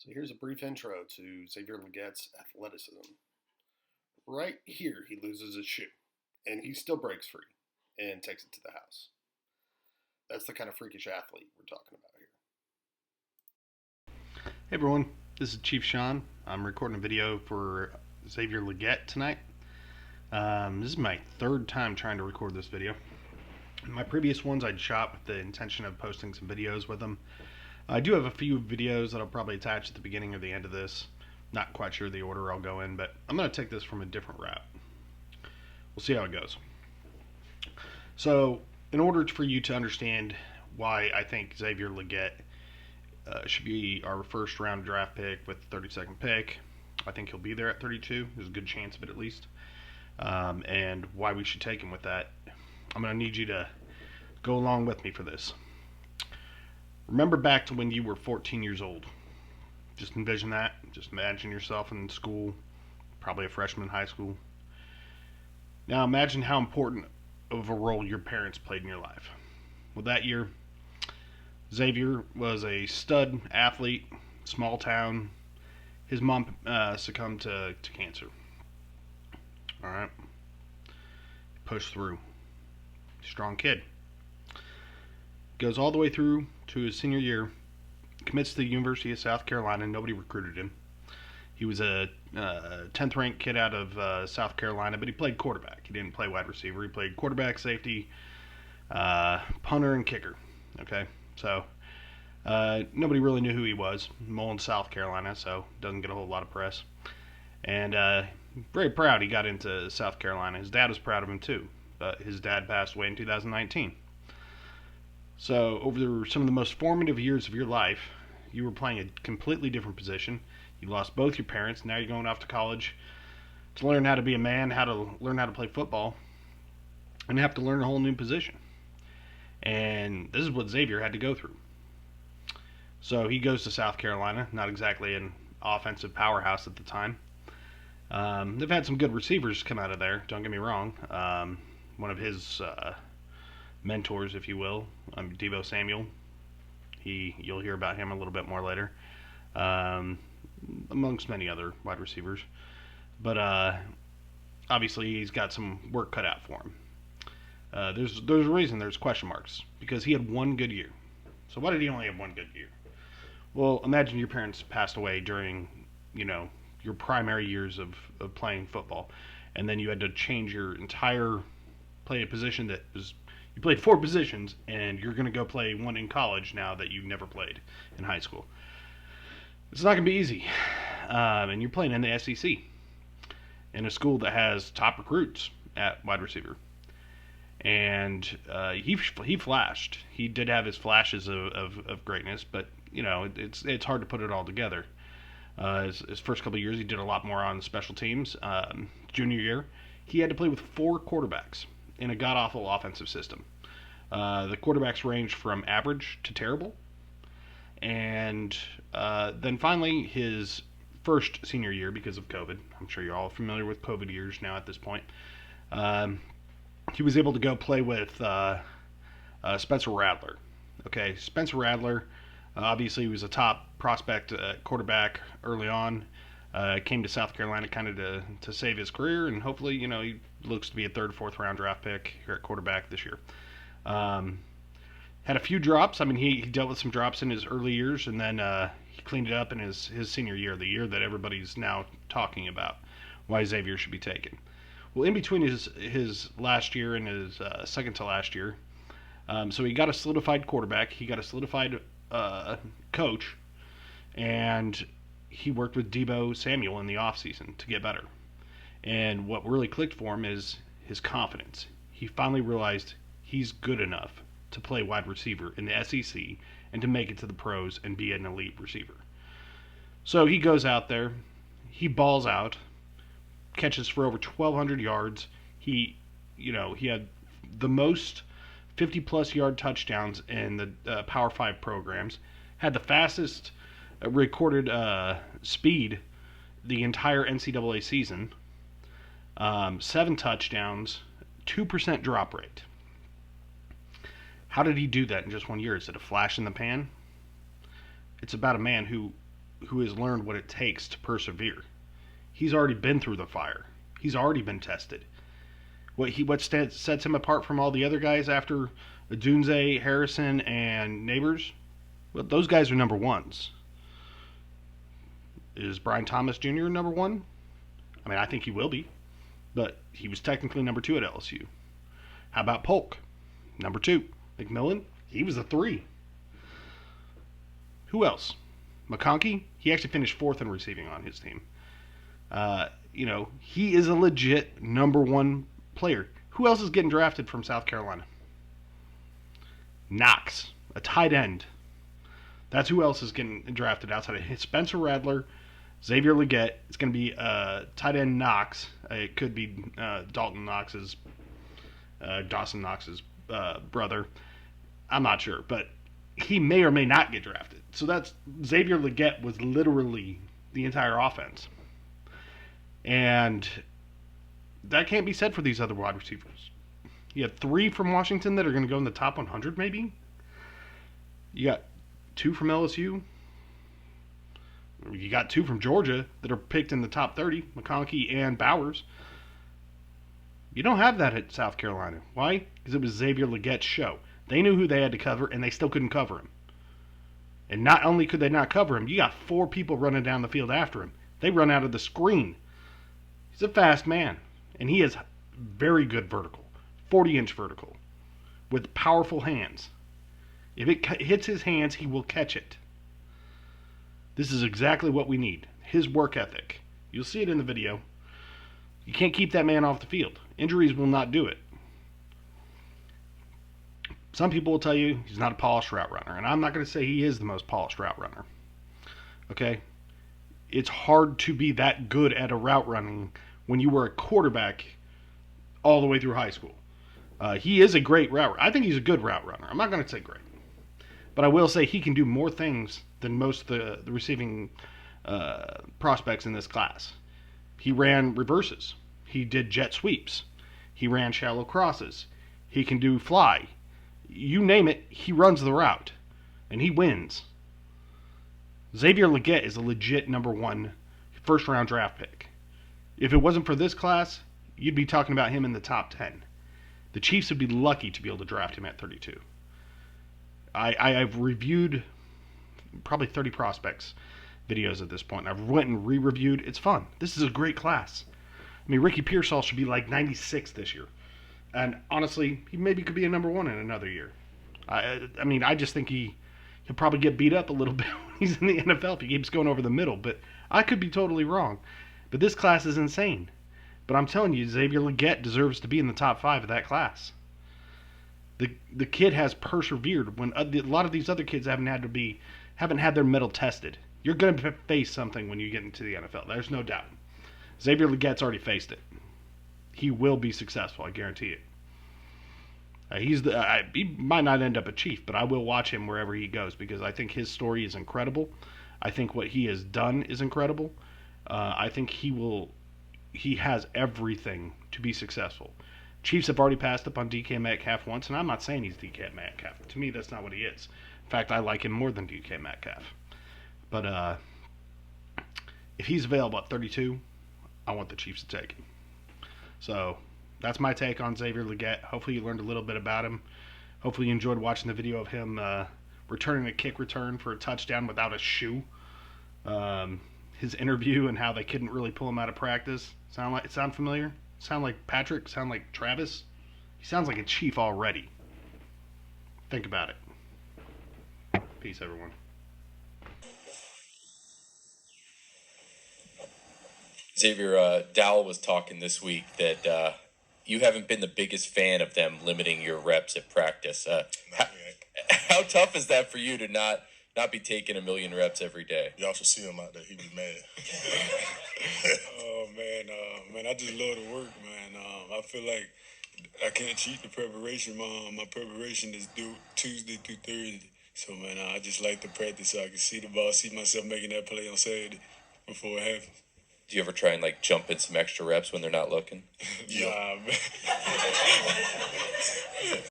So here's a brief intro to Xavier Legette's athleticism. Right here, he loses his shoe, and he still breaks free and takes it to the house. That's the kind of freakish athlete we're talking about here. Hey everyone, this is Chief Sean. I'm recording a video for Xavier Legette tonight. This is my third time trying to record this video. My previous ones I'd shot with the intention of posting some videos with them. I do have a few videos that I'll probably attach at the beginning or the end of this. Not quite sure the order I'll go in, but I'm going to take this from a different route. We'll see how it goes. So, in order for you to understand why I think Xavier Legette should be our first round draft pick with the 32nd pick, I think he'll be there at 32. There's a good chance of it at least. And why we should take him with that, I'm going to need you to go along with me for this. Remember back to when you were 14 years old. Just envision that. Just imagine yourself in school, probably a freshman in high school. Now imagine how important of a role your parents played in your life. Well, that year, Xavier was a stud athlete, small town. His mom succumbed to cancer. Alright. Pushed through. Strong kid. Goes all the way through to his senior year. Commits to the University of South Carolina. Nobody recruited him. He was a 10th ranked kid out of South Carolina, but he played quarterback. He didn't play wide receiver. He played quarterback, safety, punter, and kicker. Okay, so nobody really knew who he was. Mullen, South Carolina, so doesn't get a whole lot of press. And very proud he got into South Carolina. His dad was proud of him too, but his dad passed away in 2019. So over some of the most formative years of your life, you were playing a completely different position. You lost both your parents. Now you're going off to college to learn how to be a man, how to learn how to play football, and have to learn a whole new position. And this is what Xavier had to go through. So he goes to South Carolina, not exactly an offensive powerhouse at the time. They've had some good receivers come out of there, don't get me wrong. One of his mentors, if you will, Deebo Samuel. You'll hear about him a little bit more later, amongst many other wide receivers. But obviously, he's got some work cut out for him. There's a reason there's question marks, because he had one good year. So why did he only have one good year? Well, imagine your parents passed away during, your primary years of playing football, and then you had to change your entire play a position that was. You played 4 positions, and you're going to go play one in college now that you never played in high school. It's not going to be easy. And you're playing in the SEC, in a school that has top recruits at wide receiver. And he flashed. He did have his flashes of greatness, but, it's hard to put it all together. His first couple of years, he did a lot more on special teams. Junior year, he had to play with 4 quarterbacks in a god-awful offensive system. The quarterbacks ranged from average to terrible. And then finally, his first senior year, because of COVID, I'm sure you're all familiar with COVID years now at this point, he was able to go play with Spencer Rattler. Okay, Spencer Rattler, obviously, he was a top prospect quarterback early on. Came to South Carolina kind of to save his career, and hopefully, he looks to be a 3rd, 4th round draft pick here at quarterback this year. Had a few drops. I mean, he dealt with some drops in his early years, and then he cleaned it up in his senior year, the year that everybody's now talking about why Xavier should be taken. Well, in between his last year and his second to last year, so he got a solidified quarterback, he got a solidified coach, and he worked with Deebo Samuel in the offseason to get better. And what really clicked for him is his confidence. He finally realized he's good enough to play wide receiver in the SEC and to make it to the pros and be an elite receiver. So he goes out there, he balls out, catches for over 1,200 yards. He had the most 50-plus yard touchdowns in the Power 5 programs, had the fastest recorded speed the entire NCAA season, 7 touchdowns, 2% drop rate. How did he do that in just 1 year? Is it a flash in the pan? It's about a man who who has learned what it takes to persevere. He's already been through the fire. He's already been tested. What sets him apart from all the other guys after Dunze, Harrison, and Neighbors? Well, those guys are number ones. Is Brian Thomas Jr. number one? I mean, I think he will be, but he was technically number 2 at LSU. How about Polk? Number 2. McMillan? He was a 3. Who else? McConkey? He actually finished 4th in receiving on his team. He is a legit number 1 player. Who else is getting drafted from South Carolina? Knox, a tight end. That's who else is getting drafted outside of Spencer Rattler, Xavier Legette. It's going to be tight end Knox. It could be Dawson Knox's brother. I'm not sure, but he may or may not get drafted. So that's Xavier Legette was literally the entire offense. And that can't be said for these other wide receivers. You have 3 from Washington that are going to go in the top 100 maybe. You got 2 from LSU. You got 2 from Georgia that are picked in the top 30, McConkey and Bowers. You don't have that at South Carolina. Why? Because it was Xavier Legette's show. They knew who they had to cover, and they still couldn't cover him. And not only could they not cover him, you got 4 people running down the field after him. They run out of the screen. He's a fast man, and he is very good vertical, 40-inch vertical, with powerful hands. If it hits his hands, he will catch it. This is exactly what we need. His work ethic. You'll see it in the video. You can't keep that man off the field. Injuries will not do it. Some people will tell you he's not a polished route runner, and I'm not going to say he is the most polished route runner. Okay? It's hard to be that good at a route running when you were a quarterback all the way through high school. He is a great route runner. I think he's a good route runner. I'm not going to say great. But I will say he can do more things than most of the receiving prospects in this class. He ran reverses. He did jet sweeps. He ran shallow crosses. He can do fly. You name it, he runs the route. And he wins. Xavier Legette is a legit number 1 first-round draft pick. If it wasn't for this class, you'd be talking about him in the top 10. The Chiefs would be lucky to be able to draft him at 32. I've reviewed probably 30 prospects videos at this point. I've went and re-reviewed. It's fun. This is a great class. I mean, Ricky Pearsall should be like 96 this year. And honestly, he maybe could be a number 1 in another year. I just think he'll probably get beat up a little bit when he's in the NFL if he keeps going over the middle. But I could be totally wrong. But this class is insane. But I'm telling you, Xavier Legette deserves to be in the top 5 of that class. The kid has persevered when a lot of these other kids haven't had their mettle tested. You're going to face something when you get into the NFL. There's no doubt. Xavier Legette's already faced it. He will be successful. I guarantee it. He might not end up a Chief, but I will watch him wherever he goes because I think his story is incredible. I think what he has done is incredible. I think he has everything to be successful. Chiefs have already passed up on DK Metcalf once, and I'm not saying he's DK Metcalf. To me, that's not what he is. In fact, I like him more than DK Metcalf. But if he's available at 32, I want the Chiefs to take him. So that's my take on Xavier Legette. Hopefully you learned a little bit about him. Hopefully you enjoyed watching the video of him returning a kick return for a touchdown without a shoe. His interview and how they couldn't really pull him out of practice. Sound familiar? Sound like Patrick? Sound like Travis? He sounds like a Chief already. Think about it. Peace, everyone. Xavier, Dowell was talking this week that you haven't been the biggest fan of them limiting your reps at practice. How tough is that for you to not be taking 1 million reps every day? Y'all should see him out there. He'd be mad. Oh, man, I just love the work, man. I feel like I can't cheat the preparation. My preparation is due Tuesday through Thursday. So, man, I just like to practice so I can see the ball, see myself making that play on Saturday before it happens. Do you ever try and jump in some extra reps when they're not looking? Nah, man.